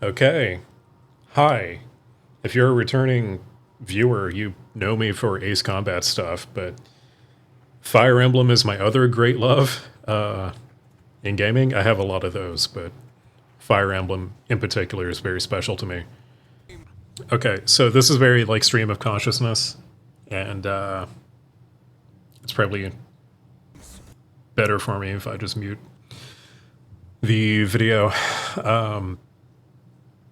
Okay. Hi. If you're a returning viewer, you know me for Ace Combat stuff, but Fire Emblem is my other great love in gaming. I have a lot of those, but Fire Emblem in particular is very special to me. Okay, so this is very like stream of consciousness, and it's probably better for me if I just mute the video.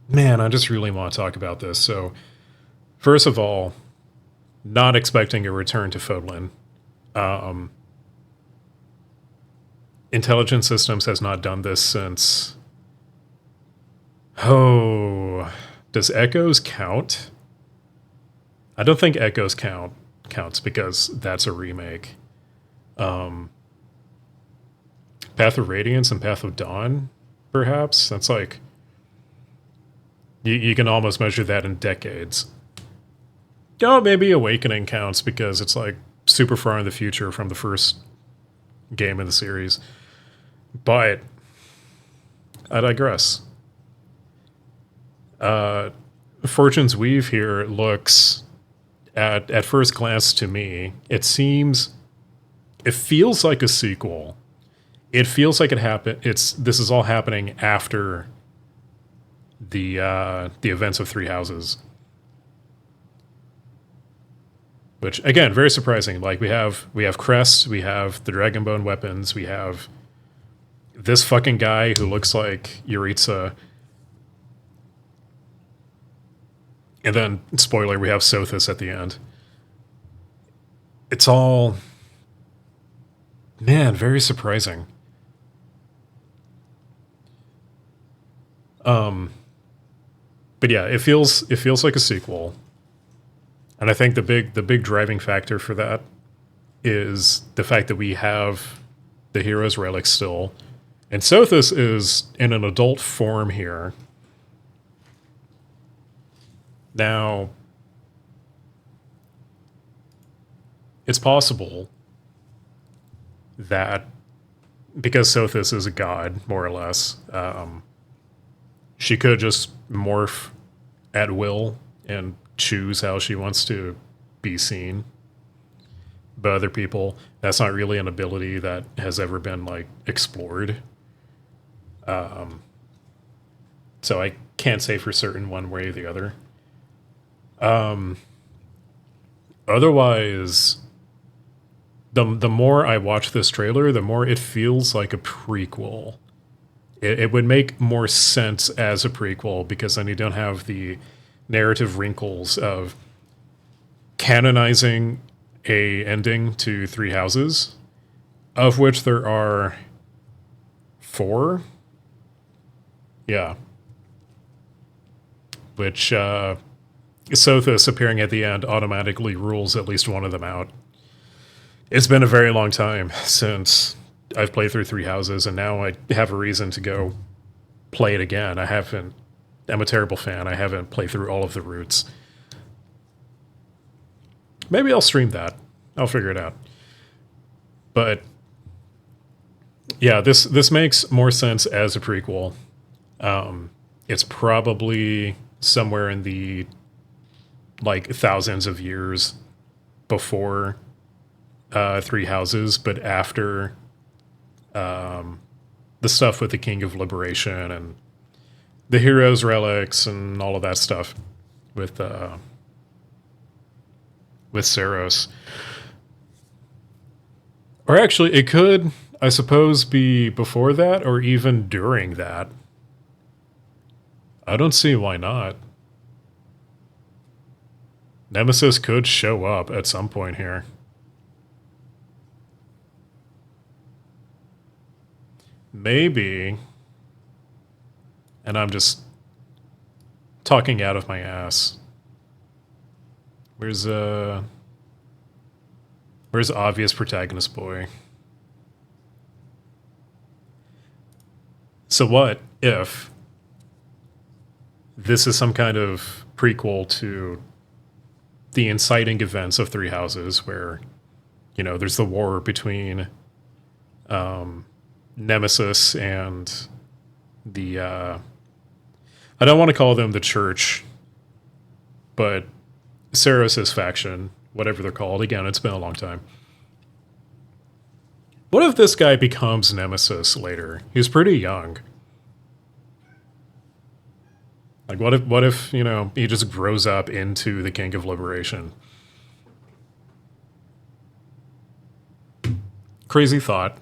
Man, I just really want to talk about this. So, first of all, not expecting a return to Fodlan. Intelligent Systems has not done this since. Oh, does Echoes count? I don't think Echoes counts because that's a remake. Path of Radiance and Path of Dawn, perhaps. That's like you can almost measure that in decades. Oh, maybe Awakening counts because it's like super far in the future from the first game in the series. But I digress. Fortune's Weave here looks at first glance to me, it feels like a sequel. It feels like it happened. This is all happening after the events of Three Houses, which again very surprising. Like we have Crest, we have the Dragonbone weapons, we have this fucking guy who looks like Yuritsa. And then, spoiler, we have Sothis at the end. It's all, man, very surprising. But yeah, it feels like a sequel, and I think the big driving factor for that is the fact that we have the hero's relic still, and Sothis is in an adult form here. Now, it's possible that because Sothis is a god, more or less, she could just morph at will and choose how she wants to be seen by other people. That's not really an ability that has ever been like explored. So I can't say for certain one way or the other. Otherwise, the more I watch this trailer, the more it feels like a prequel. It would make more sense as a prequel because then you don't have the narrative wrinkles of canonizing a ending to Three Houses, of which there are four. Yeah, which Sothis appearing at the end automatically rules at least one of them out. It's been a very long time since I've played through Three Houses, and now I have a reason to go play it again. I haven't. I'm a terrible fan. I haven't played through all of the routes. Maybe I'll stream that. I'll figure it out. But yeah, this makes more sense as a prequel. It's probably somewhere in the like thousands of years before Three Houses, but after the stuff with the King of Liberation and the heroes' relics and all of that stuff with Saros. Or actually, it could, I suppose, be before that or even during that. I don't see why not. Nemesis could show up at some point here. Maybe, and I'm just talking out of my ass. Where's obvious protagonist boy? So what if this is some kind of prequel to the inciting events of Three Houses, where there's the war between Nemesis and the I don't want to call them the church, but Saros' faction, whatever they're called. Again, it's been a long time. What if this guy becomes Nemesis later? He's pretty young. Like, what if, you know, he just grows up into the King of Liberation? Crazy thought.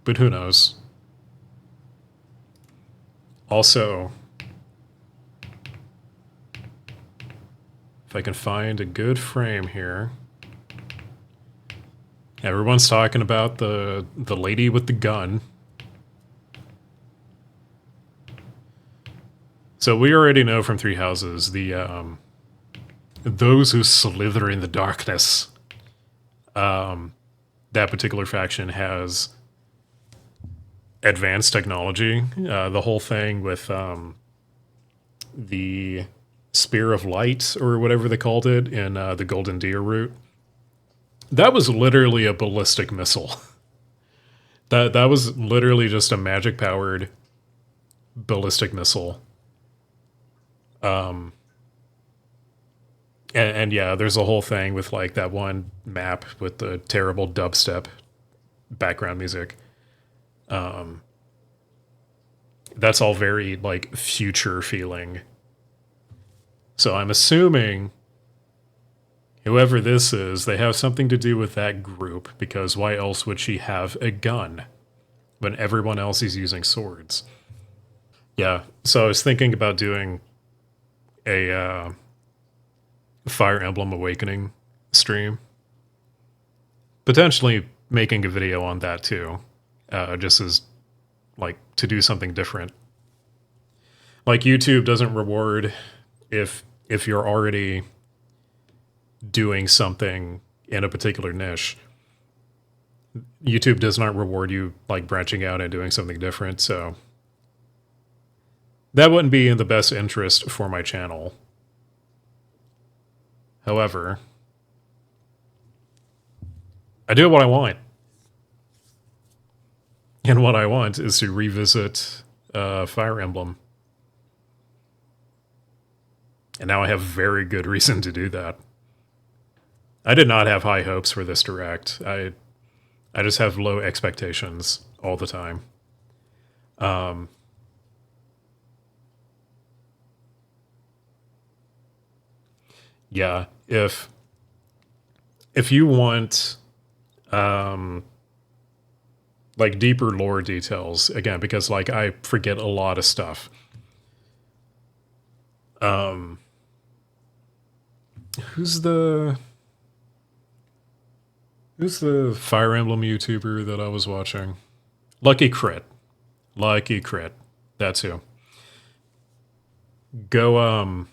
But who knows? Also, if I can find a good frame here. Everyone's talking about the lady with the gun. So we already know from Three Houses those who slither in the darkness. That particular faction has advanced technology. The whole thing with the Spear of Light, or whatever they called it, in the Golden Deer route. That was literally a ballistic missile. That was literally just a magic-powered ballistic missile. And yeah, there's a whole thing with like that one map with the terrible dubstep background music. That's all very like future feeling. So I'm assuming whoever this is, they have something to do with that group, because why else would she have a gun when everyone else is using swords? Yeah, so I was thinking about doing a Fire Emblem Awakening stream. Potentially making a video on that too, just as like to do something different. Like YouTube doesn't reward if you're already doing something in a particular niche. YouTube does not reward you like branching out and doing something different, so that wouldn't be in the best interest for my channel. However, I do what I want. And what I want is to revisit Fire Emblem. And now I have very good reason to do that. I did not have high hopes for this direct. I just have low expectations all the time. Yeah, if you want like deeper lore details, again, because like I forget a lot of stuff. Who's the Fire Emblem YouTuber that I was watching? Lucky Crit. That's who. Go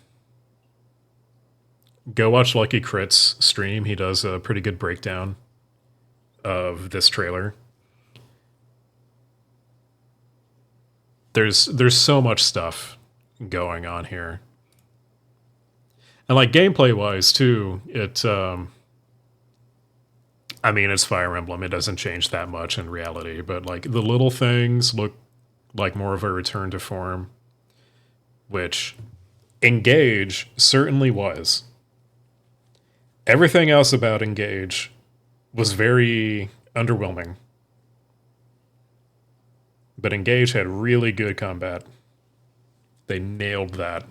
watch Lucky Crit's stream. He does a pretty good breakdown of this trailer. There's so much stuff going on here. And like gameplay wise too, I mean, it's Fire Emblem. It doesn't change that much in reality, but like the little things look like more of a return to form, which Engage certainly was. Everything else about Engage was very underwhelming. But Engage had really good combat. They nailed that.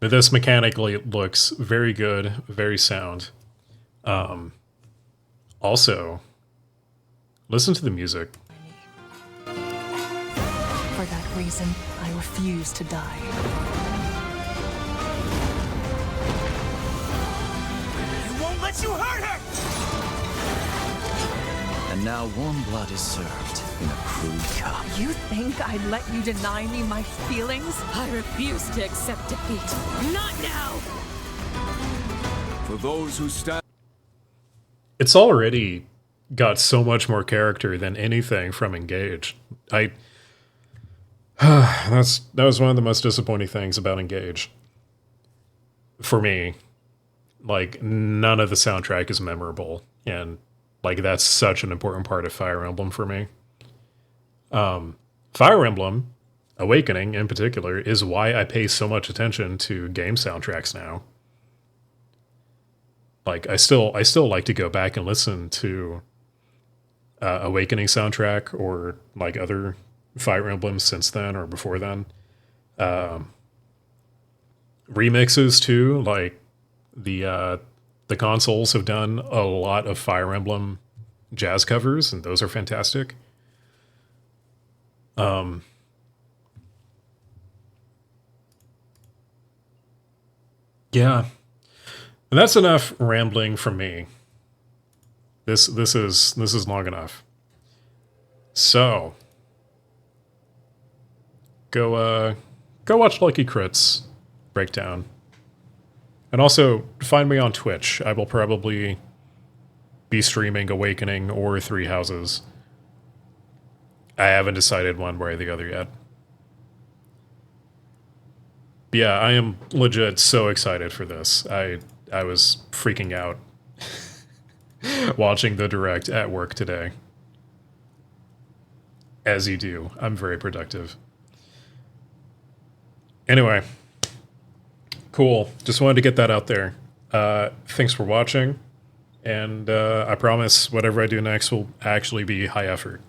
But this mechanically looks very good, very sound. Also, listen to the music. For that reason, I refuse to die. I won't let you hurt her! And now warm blood is served in a crude cup. You think I'd let you deny me my feelings? I refuse to accept defeat. Not now! For those who stand... It's already got so much more character than anything from Engage. That was one of the most disappointing things about Engage. For me. like none of the soundtrack is memorable, and like that's such an important part of Fire Emblem for me. Fire Emblem Awakening in particular is why I pay so much attention to game soundtracks now. Like I still like to go back and listen to Awakening soundtrack or like other Fire Emblems since then or before then. Remixes too, like the consoles have done a lot of Fire Emblem jazz covers, and those are fantastic. Yeah, and that's enough rambling from me. This is long enough. So go watch Lucky Crit's breakdown, and also find me on Twitch. I will probably be streaming Awakening or Three Houses. I haven't decided one way or the other yet. But yeah, I am legit so excited for this. I was freaking out watching the direct at work today. As you do. I'm very productive. Anyway, cool. Just wanted to get that out there. Thanks for watching. And I promise whatever I do next will actually be high effort.